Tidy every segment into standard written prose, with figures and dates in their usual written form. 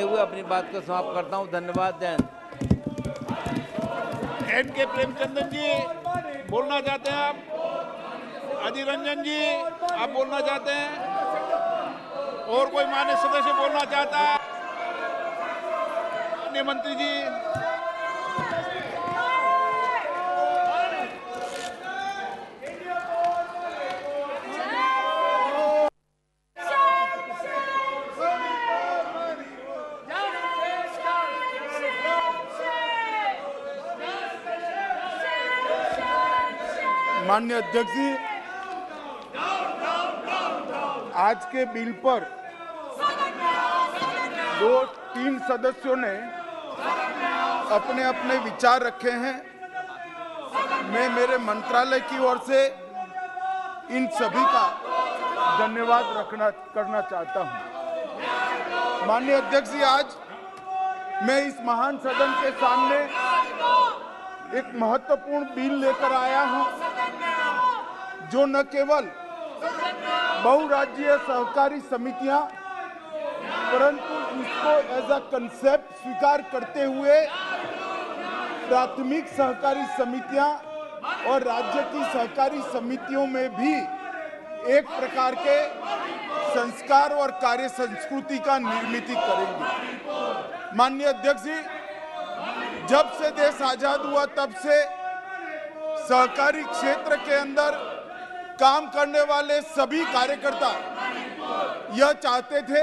कहते हुए अपनी बात को समाप्त करता हूं। धन्यवाद। जय हिंद। एन.के. प्रेमचंदन जी बोलना चाहते हैं आप? अधीर रंजन जी आप बोलना चाहते हैं? और कोई मान्य सदस्य बोलना चाहता है? माननीय मंत्री जी। माननीय अध्यक्ष जी, आज के बिल पर 2-3 सदस्यों ने अपने अपने विचार रखे हैं। मैं मेरे मंत्रालय की ओर से इन सभी का धन्यवाद करना चाहता हूं। माननीय अध्यक्ष जी, आज मैं इस महान सदन के सामने एक महत्वपूर्ण बिल लेकर आया हूं, जो न केवल बहुराज्यीय सहकारी समितियां, परंतु इसको एज अ कंसेप्ट स्वीकार करते हुए प्राथमिक सहकारी समितियां और राज्य की सहकारी समितियों में भी एक प्रकार के संस्कार और कार्य संस्कृति का निर्मित करेंगे। माननीय अध्यक्ष जी, जब से देश आजाद हुआ तब से सहकारी क्षेत्र के अंदर काम करने वाले सभी कार्यकर्ता यह चाहते थे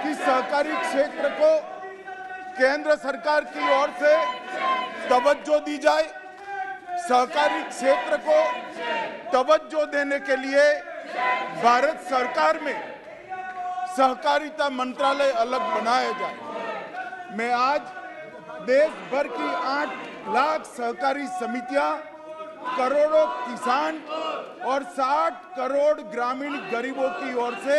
कि सहकारी क्षेत्र को केंद्र सरकार की ओर से तवज्जो दी जाए। सहकारी क्षेत्र को तवज्जो देने के लिए भारत सरकार में सहकारिता मंत्रालय अलग बनाया जाए। मैं आज देश भर की 8 लाख सहकारी समितियां, करोड़ों किसान और 60 करोड़ ग्रामीण गरीबों की ओर से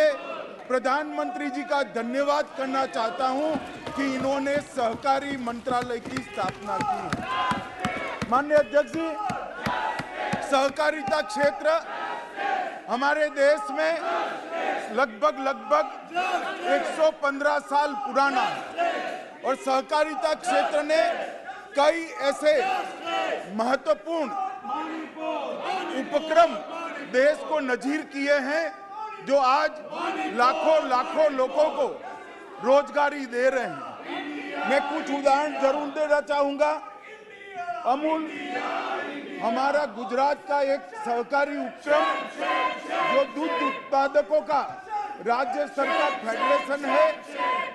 प्रधानमंत्री जी का धन्यवाद करना चाहता हूं कि इन्होंने सहकारी मंत्रालय की स्थापना की है। माननीय अध्यक्ष जी, सहकारिता क्षेत्र हमारे देश में लगभग 115 साल पुराना है और सहकारिता क्षेत्र ने कई ऐसे महत्वपूर्ण उपक्रम देश को नजीर किए हैं जो आज लाखों लोगों को रोजगारी दे रहे हैं। मैं कुछ उदाहरण जरूर देना चाहूंगा। अमूल हमारा गुजरात का एक सहकारी उपक्रम जो दूध उत्पादकों का राज्य सरकार फेडरेशन है,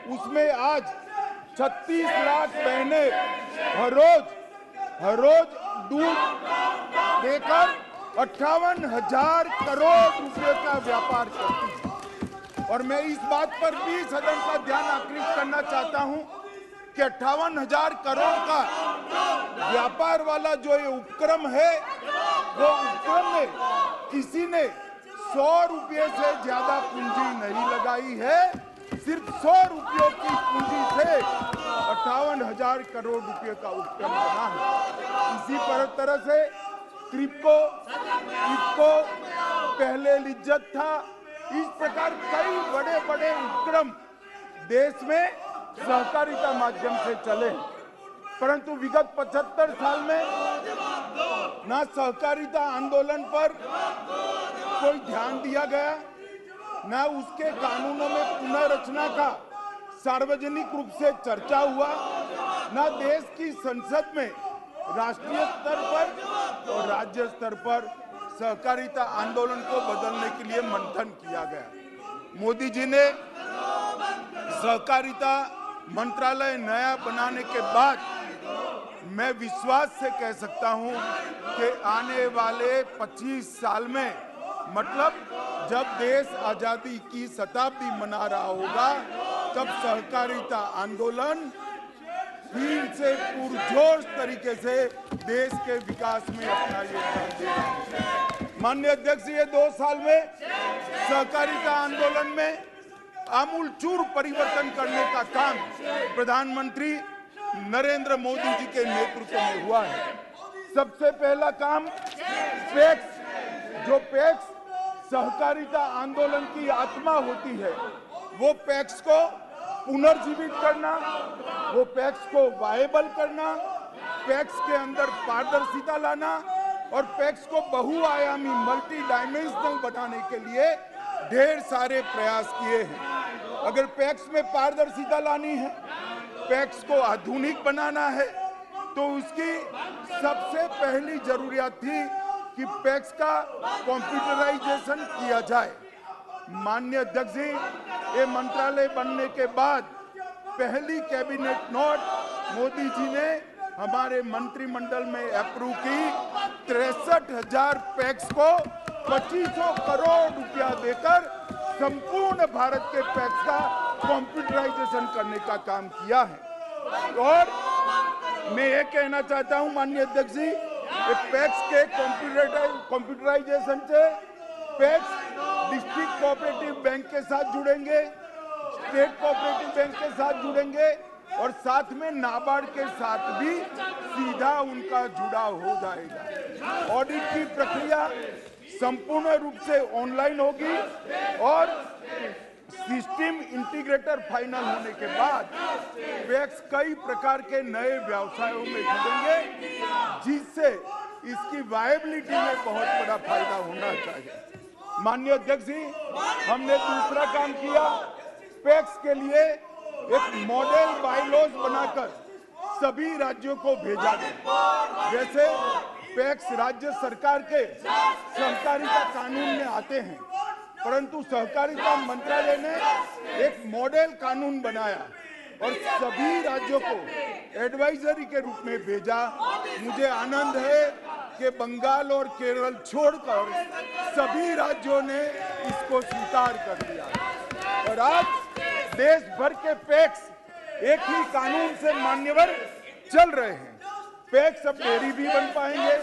उसमें आज 36 लाख बहनें हर रोज दूध देकर 58,000 करोड़ रुपए का व्यापार करती है। और मैं इस बात पर भी सदन का ध्यान आकर्षित करना चाहता हूं कि 58,000 करोड़ का व्यापार वाला जो ये उपक्रम है, वो उपक्रम में किसी ने 100 रुपये से ज्यादा पूंजी नहीं लगाई है। सिर्फ 100 रुपयों की पूंजी से 58,000 करोड़ रुपए का उपक्रम बना है। इसी तरह से क्रिप्को, इफ्को, पहले लिज्जत था। इस प्रकार कई बड़े बड़े उपक्रम देश में सहकारिता माध्यम से चले, परंतु विगत 75 साल में ना सहकारिता आंदोलन पर कोई ध्यान दिया गया, ना उसके कानूनों में पुनर्रचना का सार्वजनिक रूप से चर्चा हुआ, ना देश की संसद में राष्ट्रीय स्तर पर और राज्य स्तर पर सहकारिता आंदोलन को बदलने के लिए मंथन किया गया। मोदी जी ने सहकारिता मंत्रालय नया बनाने के बाद मैं विश्वास से कह सकता हूं कि आने वाले 25 साल में, मतलब जब देश आजादी की शताब्दी मना रहा होगा, तब सहकारिता आंदोलन फिर से पुरजोर तरीके से देश के विकास में अपना योगदान देगा। माननीय अध्यक्ष, ये 2 साल में सहकारिता आंदोलन में आमूलचूल परिवर्तन करने का काम प्रधानमंत्री नरेंद्र मोदी जी के नेतृत्व में हुआ है। सबसे पहला काम पैक्स, जो पैक्स सहकारिता आंदोलन की आत्मा होती है, वो पैक्स को पुनर्जीवित करना, वो पैक्स को वायबल करना, पैक्स के अंदर पारदर्शिता लाना और पैक्स को बहुआयामी मल्टी डायमेंशनल बनाने के लिए ढेर सारे प्रयास किए हैं। अगर पैक्स में पारदर्शिता लानी है, पैक्स को आधुनिक बनाना है, तो उसकी सबसे पहली जरूरियात थी कि पैक्स का कंप्यूटराइजेशन किया जाए। माननीय अध्यक्ष जी, ये मंत्रालय बनने के बाद पहली कैबिनेट नोट मोदी जी ने हमारे मंत्रिमंडल में अप्रूव की। 63,000 पैक्स को 2500 करोड़ रुपया देकर संपूर्ण भारत के पैक्स का कंप्यूटराइजेशन करने का काम किया है। और मैं ये कहना चाहता हूं माननीय अध्यक्ष जी, पैक्स के कंप्यूटराइजेशन से पैक्स डिस्ट्रिक्ट कोऑपरेटिव बैंक के साथ जुड़ेंगे, स्टेट कोऑपरेटिव बैंक के साथ जुड़ेंगे और साथ में नाबार्ड के साथ भी सीधा उनका जुड़ाव हो जाएगा। ऑडिट की प्रक्रिया संपूर्ण रूप से ऑनलाइन होगी और सिस्टम इंटीग्रेटर फाइनल होने के बाद पैक्स कई प्रकार के नए व्यवसायों में जुड़ेंगे, जिससे इसकी वायबिलिटी में बहुत बड़ा फायदा होना चाहिए। माननीय अध्यक्ष जी, हमने दूसरा काम किया, पैक्स के लिए एक मॉडल बायलॉज बनाकर सभी राज्यों को भेजा गया। जैसे पैक्स राज्य सरकार के सहकारिता कानून में आते हैं, परंतु सहकारिता मंत्रालय ने एक मॉडल कानून बनाया और सभी राज्यों को एडवाइजरी के रूप में भेजा। मुझे आनंद है कि बंगाल और केरल छोड़कर सभी राज्यों ने इसको स्वीकार कर लिया और आज देश भर के पैक्स एक ही कानून से मान्यवर चल रहे हैं। पैक्स अब डेयरी भी बन पाएंगे,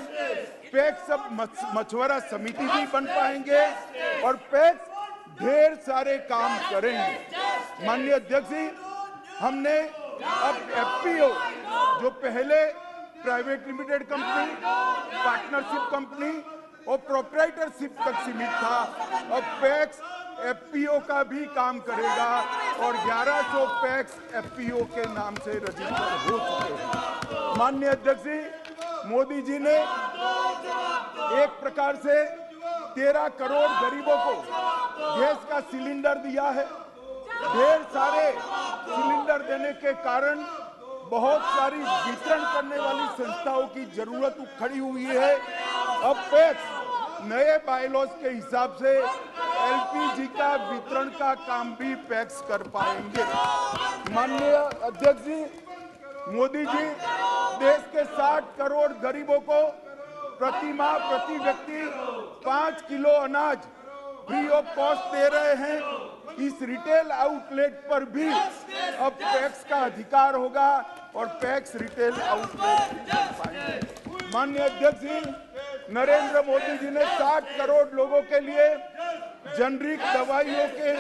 पैक्स अब मछुआरा समिति भी बन पाएंगे और पैक्स ढेर सारे काम करेंगे। माननीय अध्यक्ष जी, हमने अब एफपीओ जो पहले private limited company, partnership company और प्रोप्राइटरशिप तक सीमित था, अब पैक्स एफपीओ का भी काम करेगा और 1100 पैक्स एफपीओ के नाम से रजिस्टर हो चुके हैं। माननीय अध्यक्ष जी, मोदी जी ने एक प्रकार से 13 करोड़ गरीबों को गैस का सिलेंडर दिया है। ढेर सारे सिलेंडर देने के कारण बहुत सारी वितरण करने वाली संस्थाओं की जरूरत खड़ी हुई है। अब पैक्स नए बायलॉज के हिसाब से एलपीजी का वितरण का काम भी पैक्स कर पाएंगे। माननीय अध्यक्ष जी, मोदी जी देश के 60 करोड़ गरीबों को प्रति माह प्रति व्यक्ति 5 किलो अनाज फ्री ऑफ कॉस्ट दे रहे हैं। इस रिटेल आउटलेट पर भी अब पैक्स का अधिकार होगा और पैक्स रिटेल आउटलेट भी बन पाएंगे। माननीय अध्यक्ष जी, नरेंद्र मोदी जी ने 60 करोड़ लोगों के लिए जेनरिक दवाइयों के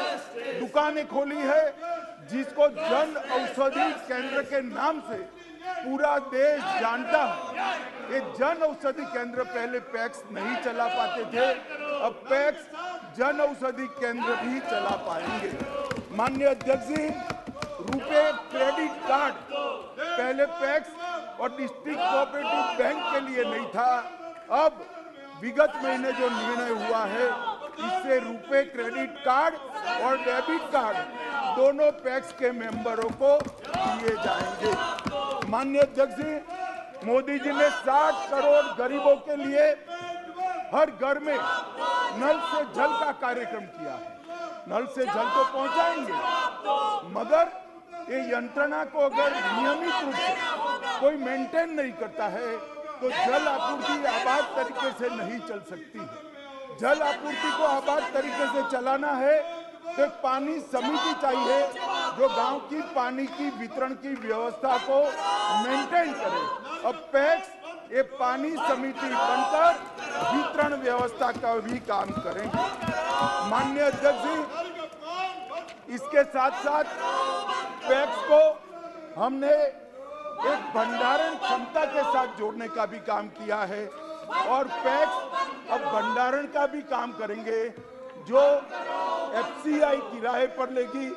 दुकानें खोली है, जिसको जन औषधि केंद्र के नाम से पूरा देश जानता है। ये जन औषधि केंद्र पहले पैक्स नहीं चला पाते थे, अब पैक्स जन औषधि केंद्र भी चला पाएंगे। माननीय अध्यक्ष जी, रुपे क्रेडिट कार्ड पहले पैक्स और डिस्ट्रिक्ट कोऑपरेटिव बैंक के लिए नहीं था, अब विगत महीने जो निर्णय हुआ है, इससे रुपे क्रेडिट कार्ड और डेबिट कार्ड दोनों पैक्स के मेंबरों को दिए जाएंगे। माननीय अध्यक्ष जी, मोदी जी ने 60 करोड़ गरीबों के लिए हर घर में नल से जल का कार्यक्रम किया है। नल से जल तो पहुंचाएंगे, मगर ये यंत्रणा को अगर नियमित रूप से कोई मेंटेन नहीं करता है तो जल आपूर्ति आबाद तरीके से नहीं चल सकती है। जल आपूर्ति को आबाद तरीके से चलाना है तो एक पानी समिति चाहिए जो गांव की पानी की वितरण की व्यवस्था को मेंटेन करे। अब पैक्स ये पानी समिति बनकर वितरण व्यवस्था का भी काम करेंगे। माननीय अध्यक्ष जी, इसके साथ साथ पैक्स को हमने एक भंडारण क्षमता के साथ जोड़ने का भी काम किया है और पैक्स अब भंडारण का भी काम करेंगे। जो एफसीआई किराए पर लेगी,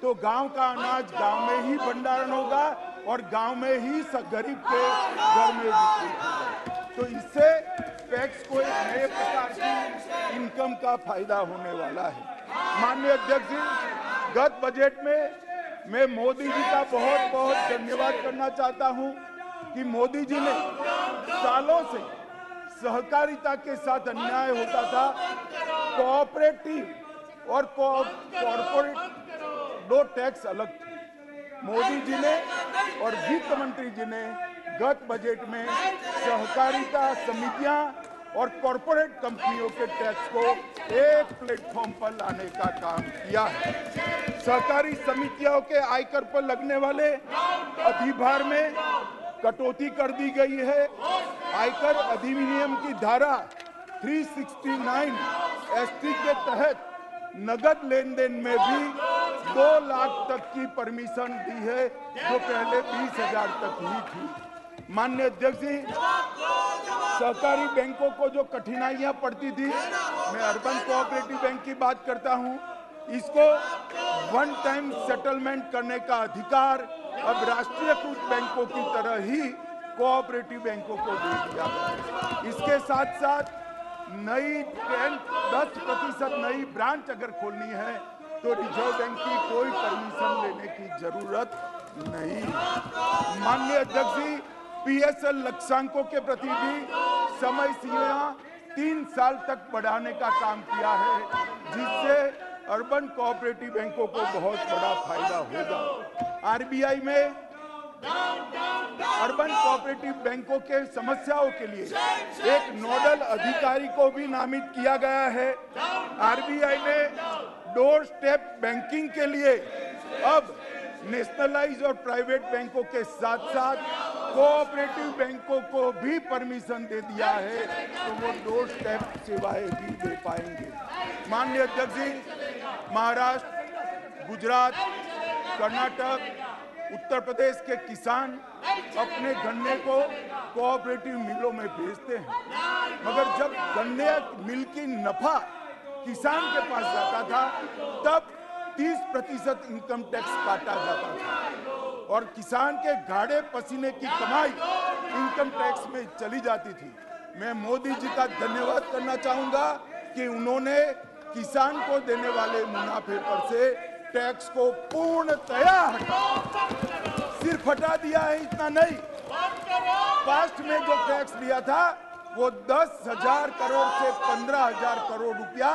तो गांव का अनाज गांव में ही भंडारण होगा और गांव में ही गरीब के घर में वितरित होगा। तो इससे पैक्स को एक नए प्रकार की इनकम का फायदा होने वाला है। माननीय अध्यक्ष जी, गत बजट में मैं मोदी जी का बहुत बहुत धन्यवाद करना चाहता हूं कि मोदी जी ने सालों से सहकारिता के साथ अन्याय होता था, कोऑपरेटिव और कॉर्पोरेट दो टैक्स अलग थे। मोदी जी ने और वित्त मंत्री जी ने गत बजट में सहकारिता समितियां और कॉर्पोरेट कंपनियों के टैक्स को एक प्लेटफॉर्म पर लाने का काम किया है। सहकारी समितियों के आयकर पर लगने वाले अधिभार में कटौती कर दी गई है। आयकर अधिनियम की धारा 369 एसटी के तहत नगद लेन देन में भी 2 लाख तक की परमिशन दी है, जो पहले 20,000 तक ही थी। माननीय अध्यक्ष जी, सहकारी बैंकों को जो कठिनाइयां पड़ती थी, मैं अर्बन कोऑपरेटिव बैंक की बात करता हूं, इसको वन टाइम सेटलमेंट करने का अधिकार अब राष्ट्रीयकृत बैंकों की तरह ही कोऑपरेटिव बैंकों को दे दिया गया। इसके साथ साथ नई 10% नई ब्रांच अगर खोलनी है तो रिजर्व बैंक की कोई परमिशन लेने की जरूरत नहीं। माननीय अध्यक्ष जी, पीएसएल लक्ष्यांकों के प्रति भी समय सीमा 3 साल तक बढ़ाने का काम किया है, जिससे अर्बन कोऑपरेटिव बैंकों को बहुत बड़ा फायदा होगा। आरबीआई में अर्बन कोऑपरेटिव बैंकों के समस्याओं के लिए एक नोडल अधिकारी को भी नामित किया गया है। आरबीआई ने डोर स्टेप बैंकिंग के लिए अब नेशनलाइज और प्राइवेट बैंकों के साथ साथ कोऑपरेटिव बैंकों को भी परमिशन दे दिया है, तो वो डोर स्टेप सेवाएं भी दे पाएंगे। माननीय अध्यक्ष जी, महाराष्ट्र, गुजरात, कर्नाटक, उत्तर प्रदेश के किसान अपने गन्ने को कोऑपरेटिव मिलों में बेचते हैं, मगर जब गन्ने मिल की नफा किसान के पास जाता था तब 30% इनकम टैक्स काटा जाता था और किसान के गाढ़े पसीने की कमाई इनकम टैक्स में चली जाती थी। मैं मोदी जी का धन्यवाद करना चाहूंगा कि उन्होंने किसान को देने वाले मुनाफे पर से टैक्स को पूर्णतया सिर्फ हटा दिया है। इतना नहीं, पास्ट में जो टैक्स लिया था वो 10,000 करोड़ से 15,000 करोड़ रुपया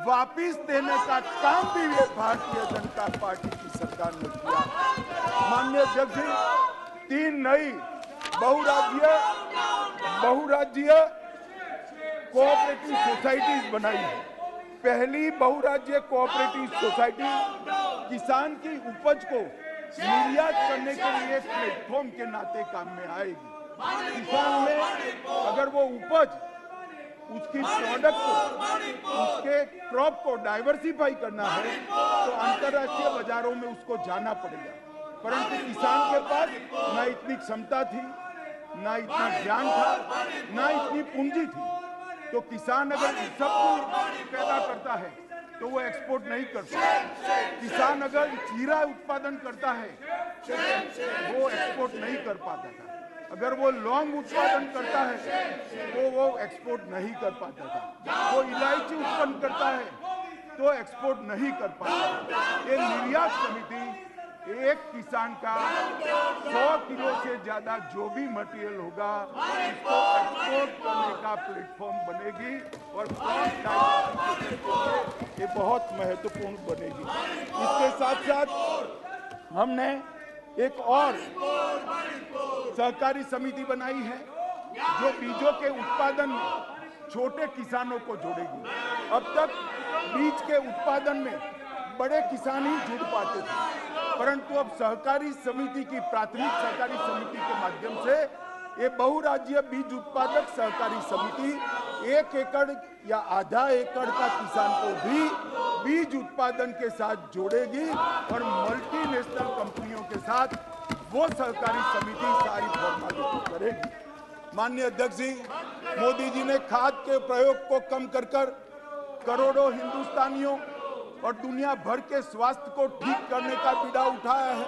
वापिस देने का काम भी ये भारतीय जनता पार्टी की सरकार ने किया। माननीय अध्यक्ष जी, 3 नई बहुराज्यीय कोऑपरेटिव सोसाइटीज बनाई है। पहली बहुराज्यीय कोऑपरेटिव सोसाइटी किसान की उपज को निर्यात करने के लिए प्लेटफॉर्म के नाते काम में आएगी। किसान में अगर वो उपज, उसकी प्रोडक्ट को, उसके क्रॉप को डाइवर्सिफाई करना है तो अंतर्राष्ट्रीय बाजारों में उसको जाना पड़ेगा, परंतु किसान के पास ना इतनी क्षमता थी, ना इतना ज्ञान था, ना इतनी पूंजी थी। तो किसान अगर इस सब को पैदा करता है तो वो एक्सपोर्ट नहीं कर सकता। किसान अगर जीरा उत्पादन करता है तो वो एक्सपोर्ट नहीं कर पाता था। अगर वो लौंग उत्पादन करता है तो वो एक्सपोर्ट नहीं कर पाता था। वो इलायची उत्पन्न करता है तो एक्सपोर्ट नहीं कर पाता। ये निर्यात समिति एक किसान का 100 किलो से ज्यादा जो भी मटेरियल होगा इसको एक्सपोर्ट करने का प्लेटफॉर्म बनेगी और कॉस्ट डाइवर्सिफिकेशन ये बहुत महत्वपूर्ण बनेगी। इसके साथ साथ हमने एक और सहकारी समिति बनाई है जो बीजों के उत्पादन में छोटे किसानों को जोड़ेगी। अब तक बीज के उत्पादन में बड़े किसान ही जुड़ पाते थे, परंतु अब सहकारी समिति की प्राथमिक सहकारी समिति के माध्यम से ये बहुराज्यीय बीज उत्पादक सहकारी समिति 1 एकड़ या आधा एकड़ का किसान को भी बीज उत्पादन के साथ जोड़ेगी और मल्टीनेशनल कंपनियों के साथ वो सहकारी समिति सारी फॉर्मेलिटी करेगी। माननीय अध्यक्ष जी, मोदी जी ने खाद के प्रयोग को कम कर करोड़ों हिंदुस्तानियों और दुनिया भर के स्वास्थ्य को ठीक करने का बीड़ा उठाया है,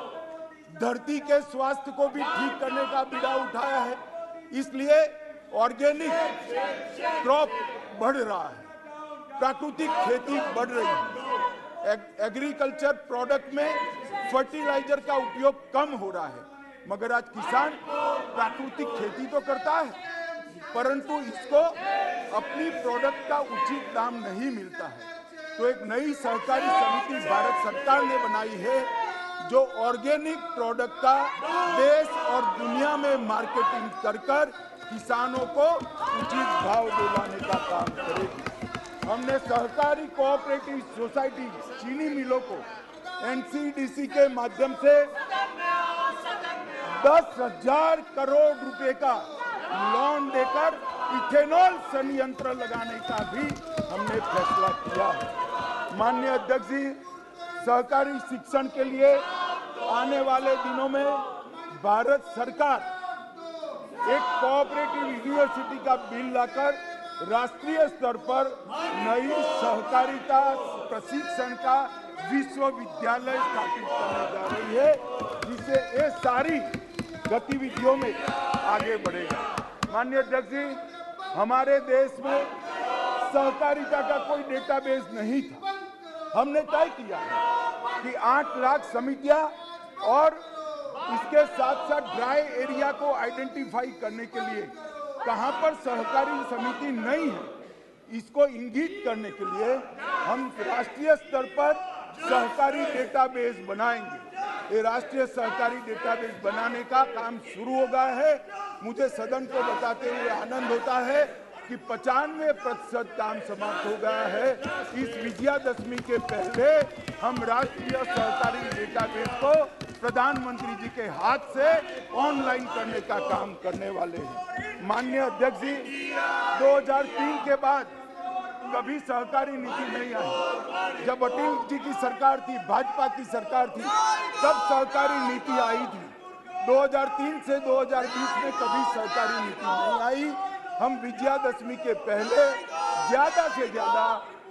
धरती के स्वास्थ्य को भी ठीक करने का बीड़ा उठाया है। इसलिए ऑर्गेनिक क्रॉप बढ़ रहा है, प्राकृतिक खेती बढ़ रही है, एग्रीकल्चर प्रोडक्ट में फर्टिलाइजर का उपयोग कम हो रहा है। मगर आज किसान प्राकृतिक खेती तो करता है, परंतु इसको अपनी प्रोडक्ट का उचित दाम नहीं मिलता है। तो एक नई सहकारी समिति भारत सरकार ने बनाई है जो ऑर्गेनिक प्रोडक्ट का देश और दुनिया में मार्केटिंग कर किसानों को उचित भाव दिलाने का काम करेगी। हमने सहकारी कोऑपरेटिव सोसाइटी चीनी मिलों को एनसीडीसी के माध्यम से 10,000 करोड़ रुपए का लोन देकर इथेनॉल संयंत्र लगाने का भी हमने फैसला किया है। माननीय अध्यक्ष जी, सहकारी शिक्षण के लिए आने वाले दिनों में भारत सरकार एक कोऑपरेटिव यूनिवर्सिटी का बिल लाकर राष्ट्रीय स्तर पर नई सहकारिता प्रशिक्षण का विश्वविद्यालय स्थापित करने जा रही है, जिससे ये सारी गतिविधियों में आगे बढ़ेगा। माननीय अध्यक्ष जी, हमारे देश में सहकारिता का कोई डेटाबेस नहीं था। हमने तय किया कि 8 लाख समितियां और इसके साथ साथ ड्राई एरिया को आइडेंटिफाई करने के लिए कहां पर सहकारी समिति नहीं है, इसको इंगित करने के लिए हम राष्ट्रीय स्तर पर सहकारी डेटाबेस बनाएंगे। ये राष्ट्रीय सहकारी डेटाबेस बनाने का काम शुरू हो गया है। मुझे सदन को बताते हुए आनंद होता है कि 95% काम समाप्त हो गया है। इस विजयादशमी के पहले हम राष्ट्रीय सहकारी डेटाबेस को प्रधानमंत्री जी के हाथ से ऑनलाइन करने का काम करने वाले हैं। माननीय अध्यक्ष जी, 2003 के बाद कभी सहकारी नीति नहीं आई। जब अटल जी की सरकार थी, भाजपा की सरकार थी, तब सहकारी नीति आई थी। 2003 से 2020 में कभी सहकारी नीति नहीं आई। हम विजयादशमी के पहले ज्यादा से ज्यादा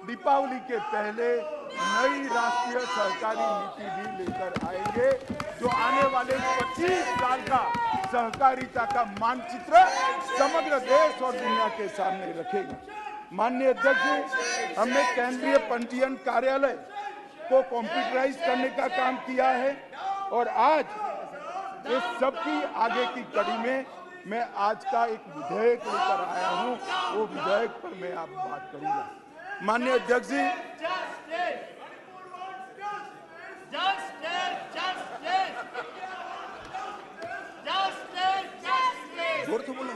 दीपावली के पहले नई राष्ट्रीय सहकारी नीति भी लेकर आएंगे, जो आने वाले 25 साल का सहकारिता का मानचित्र समग्र देश और दुनिया के सामने रखेगा। माननीय अध्यक्ष जी, हमने केंद्रीय पंजीयन कार्यालय को कंप्यूटराइज करने का काम किया है और आज इस सबकी आगे की कड़ी में मैं आज का एक विधेयक लेकर आया हूं। वो विधेयक पर मैं आप बात करूंगा। माननीय अध्यक्ष जी, जोर से बोलो,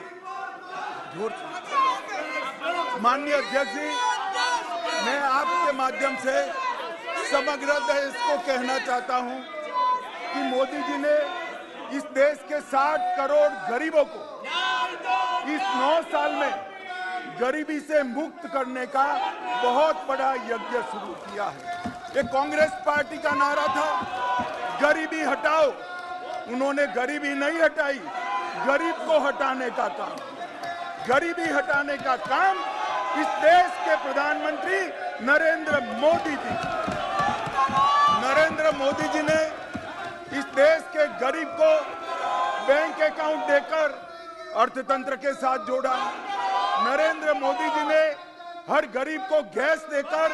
जोर से। माननीय अध्यक्ष जी, मैं आपके माध्यम से समग्र देश को कहना चाहता हूं कि मोदी जी ने इस देश के 60 करोड़ गरीबों को इस 9 साल में गरीबी से मुक्त करने का बहुत बड़ा यज्ञ शुरू किया है। ये कांग्रेस पार्टी का नारा था, गरीबी हटाओ। उन्होंने गरीबी नहीं हटाई, गरीब को हटाने का काम। गरीबी हटाने का काम इस देश के प्रधानमंत्री नरेंद्र मोदी जी। नरेंद्र मोदी जी ने इस देश के गरीब को बैंक अकाउंट देकर अर्थतंत्र के साथ जोड़ा। नरेंद्र मोदी जी ने हर गरीब को गैस देकर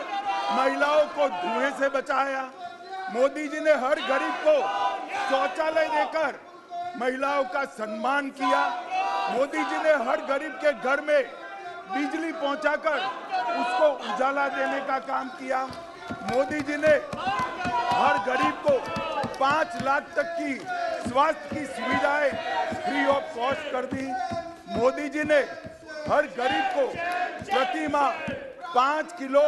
महिलाओं को धुएं से बचाया। मोदी जी ने हर गरीब को शौचालय देकर महिलाओं का सम्मान किया। मोदी जी ने हर गरीब के घर में बिजली पहुंचाकर उसको उजाला देने का काम किया। मोदी जी ने हर गरीब को 5 लाख तक की स्वास्थ्य की सुविधाएं फ्री ऑफ कॉस्ट कर दी। मोदी जी ने हर गरीब को प्रति माह 5 किलो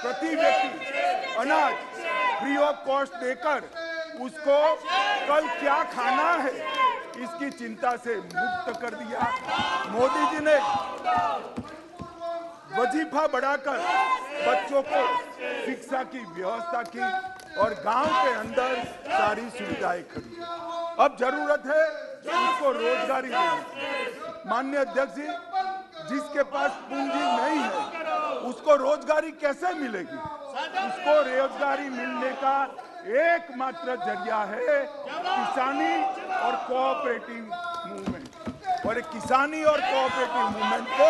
प्रति व्यक्ति अनाज फ्री ऑफ कॉस्ट देकर उसको कल क्या खाना है इसकी चिंता से मुक्त कर दिया। मोदी जी ने वजीफा बढ़ाकर बच्चों को शिक्षा की व्यवस्था की और गांव के अंदर सारी सुविधाएं खड़ी। अब जरूरत है उसको रोजगारी देने। माननीय अध्यक्ष जी, जिसके पास पूंजी नहीं है उसको रोजगारी कैसे मिलेगी? उसको रोजगारी मिलने का एकमात्र जरिया है किसानी और कोऑपरेटिव मूवमेंट। और किसानी और कोऑपरेटिव मूवमेंट को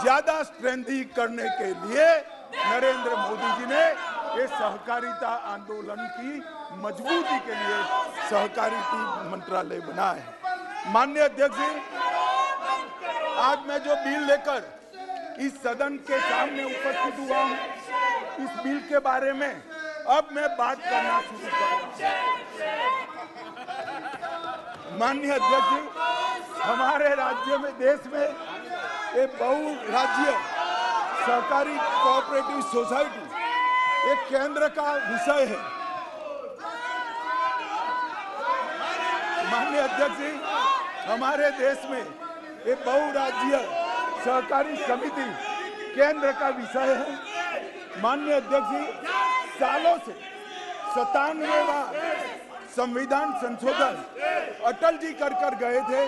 ज्यादा स्ट्रेंथी करने के लिए नरेंद्र मोदी जी ने ये सहकारिता आंदोलन की मजबूती के लिए सहकारिता मंत्रालय बनाया है। माननीय अध्यक्ष जी, आज मैं जो बिल लेकर इस सदन के सामने उपस्थित हुआ हूं, इस बिल के बारे में अब मैं बात करना शुरू कर रहा हूं। माननीय अध्यक्ष जी, हमारे राज्य में, देश में एक बहुराज्य सहकारी कोऑपरेटिव सोसाइटी एक केंद्र का विषय है। माननीय अध्यक्ष जी, हमारे देश में एक बहुराज्य सहकारी समिति केंद्र का विषय है। माननीय अध्यक्ष जी, सालों से 97वां संविधान संशोधन अटल जी कर गए थे,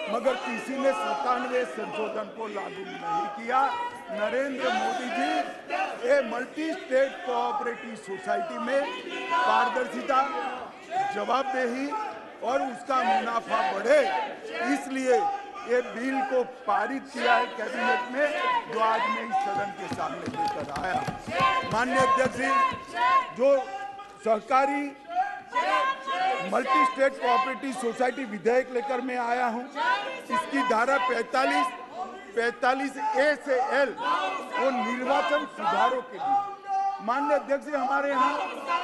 मगर किसी ने 97वें संशोधन को लागू नहीं किया। नरेंद्र मोदी जी ये मल्टी स्टेट कोऑपरेटिव सोसाइटी में पारदर्शिता, जवाबदेही और उसका मुनाफा बढ़े, इसलिए ये बिल को पारित किया है कैबिनेट में, जो आज मैं इस सदन के सामने लेकर आया। माननीय अध्यक्ष जी, जो सहकारी मल्टी स्टेट कोऑपरेटिव सोसाइटी विधेयक लेकर मैं आया हूं, इसकी धारा 45A से L वो निर्वाचन सुधारों के लिए। माननीय अध्यक्ष जी, हमारे यहाँ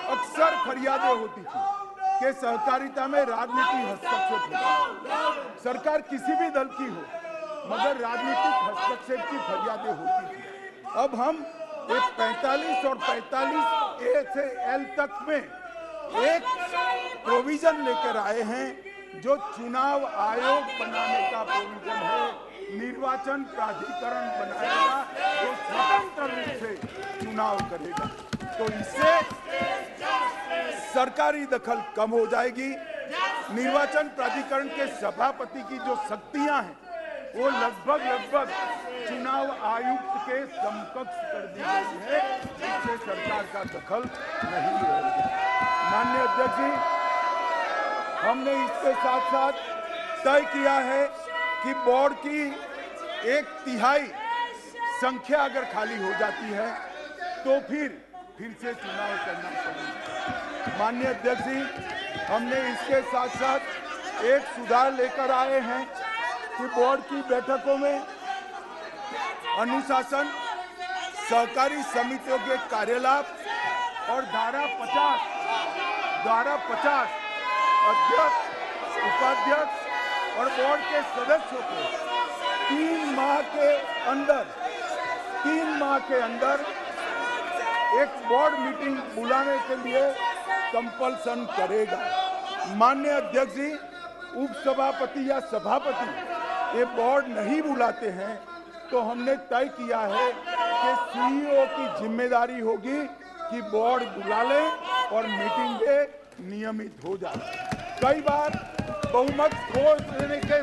अक्सर फरियादें होती थी कि सहकारिता में राजनीतिक हस्तक्षेप होता, सरकार किसी भी दल की हो, मगर राजनीतिक हस्तक्षेप की फरियादें होती थी। अब हम एक 45 और 45A से L तक में एक प्रोविजन लेकर आए हैं, जो चुनाव आयोग बनाने का प्रोविजन है। निर्वाचन प्राधिकरण बनाएगा, जो स्वतंत्र रूप से चुनाव करेगा, तो इससे सरकारी दखल कम हो जाएगी। निर्वाचन प्राधिकरण के सभापति की जो शक्तियां हैं, वो लगभग चुनाव आयुक्त के समकक्ष कर दी गई है, इससे सरकार का दखल नहीं रहेगा। माननीय अध्यक्ष जी, हमने इसके साथ साथ तय किया है कि बोर्ड की 1/3 संख्या अगर खाली हो जाती है तो फिर से चुनाव करना पड़ेगा। माननीय अध्यक्ष जी, हमने इसके साथ साथ एक सुधार लेकर आए हैं कि बोर्ड की बैठकों में अनुशासन, सहकारी समितियों के कार्यलाभ और धारा 50 अध्यक्ष, उपाध्यक्ष और बोर्ड के सदस्यों को 3 माह के अंदर एक बोर्ड मीटिंग बुलाने के लिए कंपल्सन करेगा। माननीय अध्यक्ष जी, उपसभापति या सभापति ये बोर्ड नहीं बुलाते हैं, तो हमने तय किया है कि सीईओ की जिम्मेदारी होगी कि बोर्ड बुला ले और मीटिंग में नियमित हो जाए। कई बार बहुमत खो देने की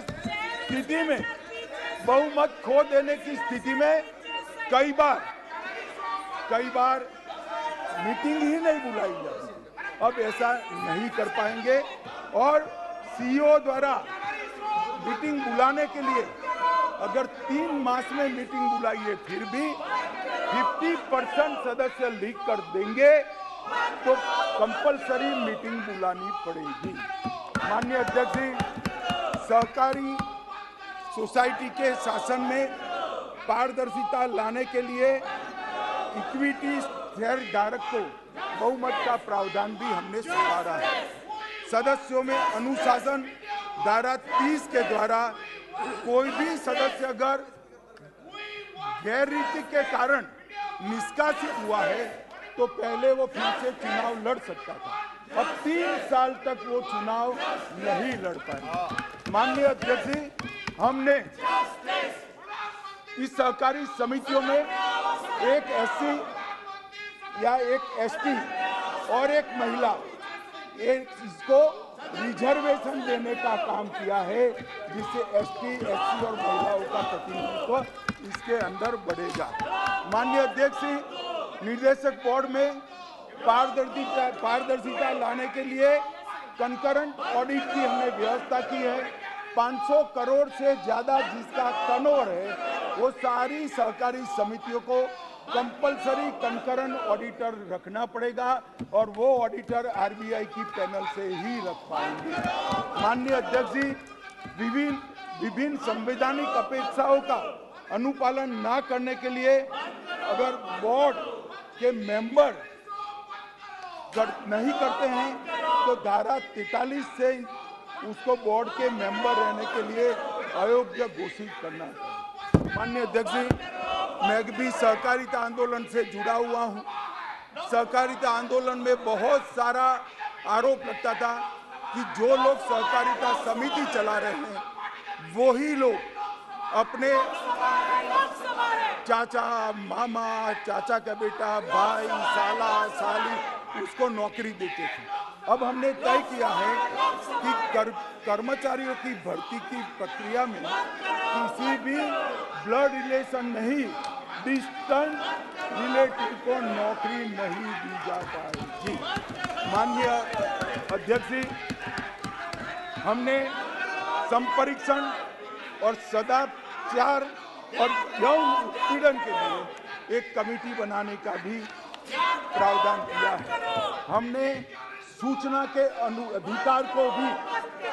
स्थिति में कई बार मीटिंग ही नहीं बुलाई जाती। अब ऐसा नहीं कर पाएंगे और सीईओ द्वारा मीटिंग बुलाने के लिए अगर 3 मास में मीटिंग बुलाई है, फिर भी 50% सदस्य लीक कर देंगे तो कंपलसरी मीटिंग बुलानी पड़ेगी। माननीय अध्यक्ष जी, सहकारी सोसाइटी के शासन में पारदर्शिता लाने के लिए इक्विटी शेयर धारक को बहुमत का प्रावधान भी हमने सुधारा है। सदस्यों में अनुशासन धारा 30 के द्वारा कोई भी सदस्य अगर गैर रीति के कारण निष्कासित हुआ है तो पहले वो फिर से चुनाव लड़ सकता था। अब 3 साल तक वो चुनाव नहीं लड़ पाए। माननीय अध्यक्ष जी, हमने इस सहकारी समितियों में एक एससी या एक एसटी और एक महिला, इसको रिजर्वेशन देने का काम किया है, जिससे एसटी, एससी और महिलाओं का प्रतिनिधित्व इसके अंदर बढ़ेगा। माननीय अध्यक्ष जी, निर्देशक बोर्ड में पारदर्शिता लाने के लिए कंकरेंट ऑडिट की हमने व्यवस्था की है। 500 करोड़ से ज्यादा जिसका टर्नओवर है वो सारी सहकारी समितियों को कंपलसरी कंकरेंट ऑडिटर रखना पड़ेगा और वो ऑडिटर आरबीआई की पैनल से ही रख पाएंगे। माननीय अध्यक्ष जी, विभिन्न संवैधानिक अपेक्षाओं का अनुपालन न करने के लिए अगर बोर्ड के मेंबर नहीं करते हैं तो धारा 43 से उसको बोर्ड के मेंबर रहने के लिए अयोग्य घोषित करना है। माननीय अध्यक्ष जी, मैं भी सहकारिता आंदोलन से जुड़ा हुआ हूं। सहकारिता आंदोलन में बहुत सारा आरोप लगता था कि जो लोग सहकारिता समिति चला रहे हैं वही लोग अपने चाचा, मामा, चाचा का बेटा, भाई, साला, साली उसको नौकरी देते थे। अब हमने तय किया है कि कर्मचारियों की भर्ती की प्रक्रिया में किसी भी ब्लड रिलेशन नहीं, डिस्टेंट रिलेटिव को नौकरी नहीं दी जा पाएगी। माननीय अध्यक्ष जी, हमने संपरीक्षण और सदाचार और यौन उत्पीड़न के लिए एक कमेटी बनाने का भी प्रावधान किया है। हमने सूचना के अधिकार को भी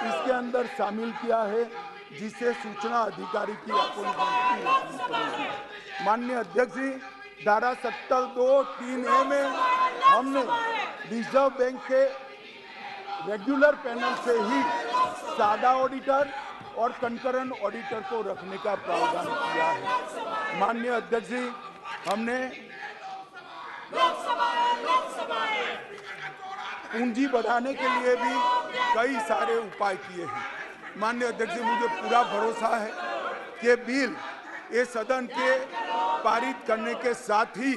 इसके अंदर शामिल किया है, जिससे सूचना अधिकारी की अपनी। माननीय अध्यक्ष जी, धारा 72(3)(a) में हमने रिजर्व बैंक के रेगुलर पैनल से ही सादा ऑडिटर और कंकरेंट ऑडिटर को रखने का प्रावधान किया है। माननीय अध्यक्ष जी, हमने पूंजी बढ़ाने के लिए भी कई सारे उपाय किए हैं। माननीय अध्यक्ष जी, मुझे पूरा भरोसा है कि बिल ये सदन के पारित करने के साथ ही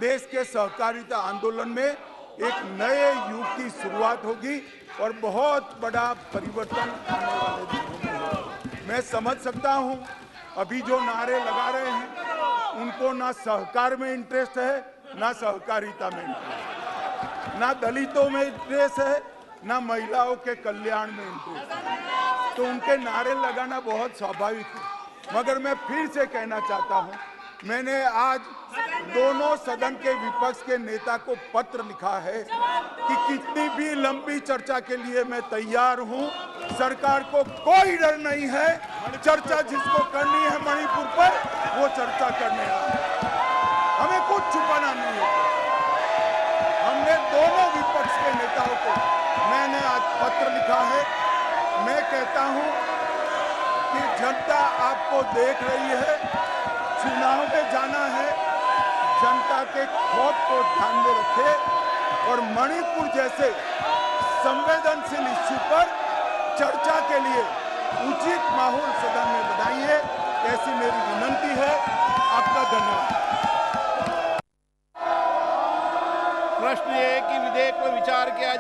देश के सहकारिता आंदोलन में एक नए युग की शुरुआत होगी और बहुत बड़ा परिवर्तन आने वाले दिनों में होगा। मैं समझ सकता हूं अभी जो नारे लगा रहे हैं उनको ना सहकार में इंटरेस्ट है, ना सहकारिता में इंटरेस्ट, ना दलितों में इंटरेस्ट है, ना महिलाओं के कल्याण में इंटरेस्ट है। तो उनके नारे लगाना बहुत स्वाभाविक है। मगर मैं फिर से कहना चाहता हूं, मैंने आज दोनों सदन के विपक्ष के नेता को पत्र लिखा है कि कितनी भी लंबी चर्चा के लिए मैं तैयार हूं। सरकार को कोई डर नहीं है। चर्चा जिसको करनी है मणिपुर पर, वो चर्चा करने आए। हमें कुछ छुपाना नहीं है। हमने दोनों विपक्ष के नेताओं को मैंने आज पत्र लिखा है। मैं कहता हूं कि जनता आपको देख रही है, चुनाव में जाना है, जनता के खौफ को ध्यान में रखे और मणिपुर जैसे संवेदनशील इश्यू पर चर्चा के लिए उचित माहौल सदन में बनाइए, ऐसी मेरी विनंती है। आपका धन्यवाद। प्रश्न ये है कि विधेयक पर विचार किया जाए।